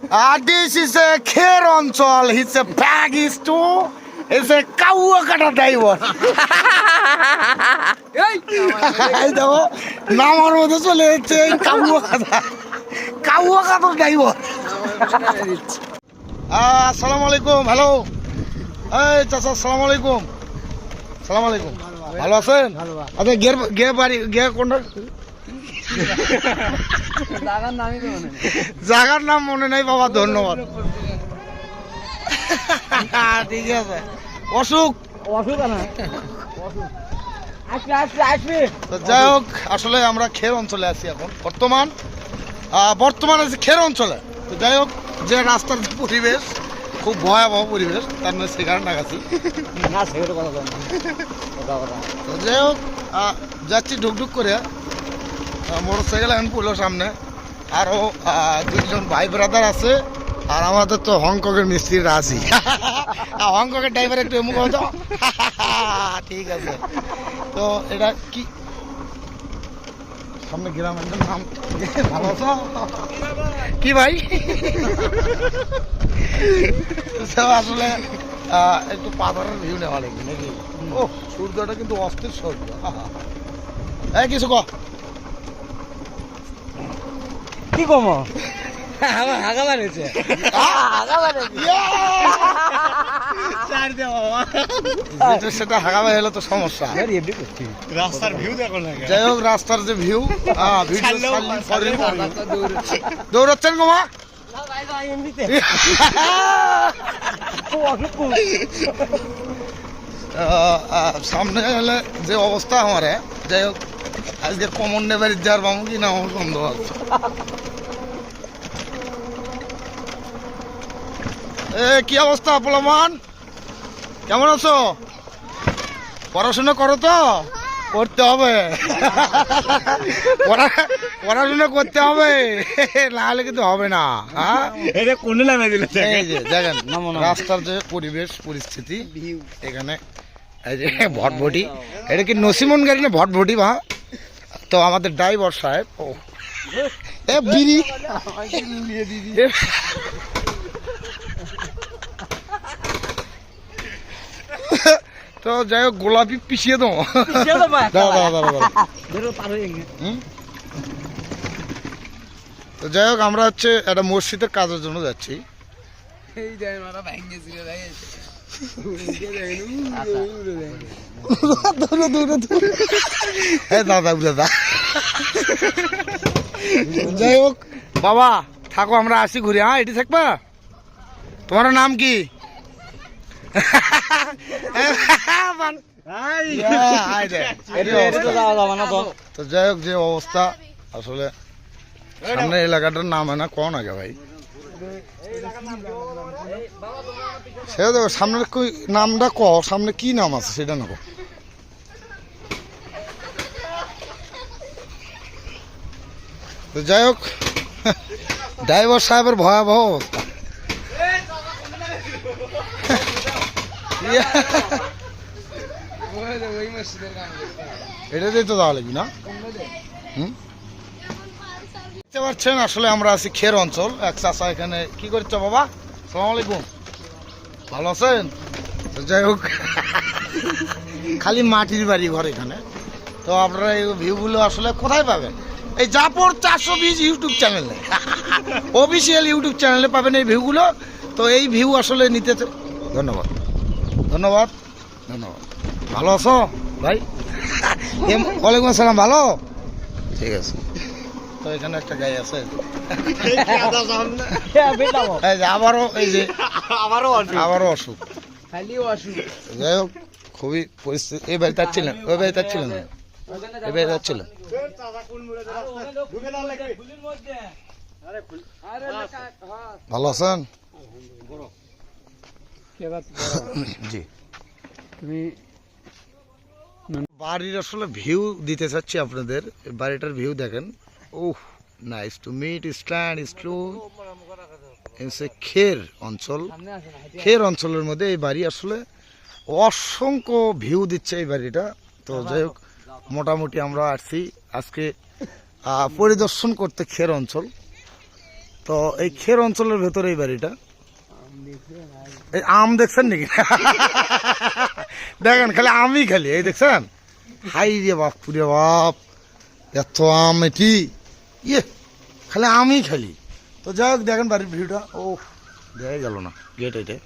This is a Kher অঞ্চল. His bag is to is a কাউয়াকাটা driver. এই দেখো নামার মধ্যে চলে যাচ্ছে কাউয়াকাটা ড্রাইভার. আসসালামু আলাইকুম. হ্যালো এই চাচা, আসসালামু আলাইকুম. সালাম আলাইকুম. ভালো আছেন? আচ্ছা গিয়ে বাড়ি গিয়ে কোনটা জায়গার নাম মনে নাই বাবা, ধন্যবাদ. ঠিক আছে. অসুখ যাই হোক, আসলে আমরা খের অঞ্চলে আছি এখন বর্তমানে আছি খের অঞ্চলে. তো যাই হোক, যে রাস্তার যে পরিবেশ খুব ভয়াবহ পরিবেশ, তার মধ্যে সিগারেট লাগাচ্ছি. তো যাই হোক, যাচ্ছি ঢুকঢুক করে. মোটর সাইকেল এখন পড়লো সামনে. আরও দুইজন ভাই ব্রাদার আছে, আর আমাদের তো হংকংয়ের মিস্ত্রিরা আছি. হংকংয়ের ড্রাইভার একটু এমুক হতো. ঠিক আছে. তো এটা কি সামনে গ্রামের নাম ভালো আছো কি ভাই? আসলে একটু পাথরের ভিউ নেওয়া লাগবে নাকি? ও সূর্যটা কিন্তু অস্থির সূর্য. এই কিছু কি কম সেটা হাগাবে হলে তো সমস্যা. রাস্তার ভিউ দেখো না. যাই হোক, রাস্তার যে ভিউ দৌড়াচ্ছেন গোমা. সামনে হলে যে অবস্থা আমার, যাই হোক আজকে কমন নেবার যার বামু কি না আমার সন্দেহ আছে. কি অবস্থা পোলামান, কেমন আছো? পড়াশোনা করো তো? করতে হবে, পড়াশোনা করতে হবে, নাহলে কিন্তু হবে না. দেখেন রাস্তার যে পরিবেশ পরিস্থিতি এখানে, এই যে ভটভটি, এটা কি নসিমন গাড়ি না ভটভটি বা? তো আমাদের ড্রাইভার সাহেব বিড়ি তো যাই হোক, গোলাপি পিছিয়ে দাও. তো যাই হোক, আমরা হচ্ছে একটা মসজিদের কাজের জন্য যাচ্ছি. দাদা যাই হোক বাবা থাকো, আমরা আসি ঘুরে. হ্যাঁ, এটি থাকবা. তোমার নাম কি? তো যাই হোক, যে অবস্থা আসলে সামনে এলাকাটার নাম হয় না কোন আগে ভাই, সেটা দেখো সামনের নামটা ক, সামনে কি নাম আছে সেটা না. তো যাই হোক, ড্রাইভার সাহেবের ভয়াবহ অবস্থা. এটাতেই তো যাওয়া লাগবে না. দেখতে পাচ্ছেন আসলে আমরা আছি খের অঞ্চল. এক চাচা এখানে কি করছো বাবা? আসসালামু আলাইকুম. ভালো আছেন? যাই হোক, খালি মাটির বাড়ি ঘর এখানে. তো আপনারা এই ভিউগুলো আসলে কোথায় পাবেন? এই জাপর 420 ইউটিউব চ্যানেলে, অফিসিয়াল ইউটিউব চ্যানেলে পাবেন এই ভিউগুলো. তো এই ভিউ আসলে নিতে ধন্যবাদ ধন্যবাদ ধন্যবাদ. ভালো আছো ভাই? ওয়ালাইকুম আসসালাম. ভালো, ঠিক আছে. তো এখানে একটা গাই আছে, আবারও এই যে আবারও অসুখ. যাই হোক, খুবই পরিস্থিতি. এই বাড়িতে ছিলেন, ওই বাড়িতে ছিলেন, এই বাড়িতে ছিলেন. ভালো আছেন? জি. বাড়ির আসলে ভিউ দিতে চাচ্ছি আপনাদের. বাড়িটার ভিউ দেখেন. ওহ, নাইস টু মিট স্ট্যান্ড স্টু. খের অঞ্চল, খের অঞ্চলের মধ্যে এই বাড়ি আসলে অসংখ্য ভিউ দিচ্ছে এই বাড়িটা. তো যাই হোক, মোটামুটি আমরা আসছি আজকে পরিদর্শন করতে খের অঞ্চল. তো এই খের অঞ্চলের ভেতরে এই বাড়িটা। এই আম দেখছেন নাকি? দেখেন খালি আমই খালি, এই দেখছেন, হাই রে বাপ রে বাপ, এত আম এটি, ইয়ে খালি আমই খালি। তো যাই হোক দেখেন বাড়ির ভিউটা, ও দেখা গেল না গেট এটা।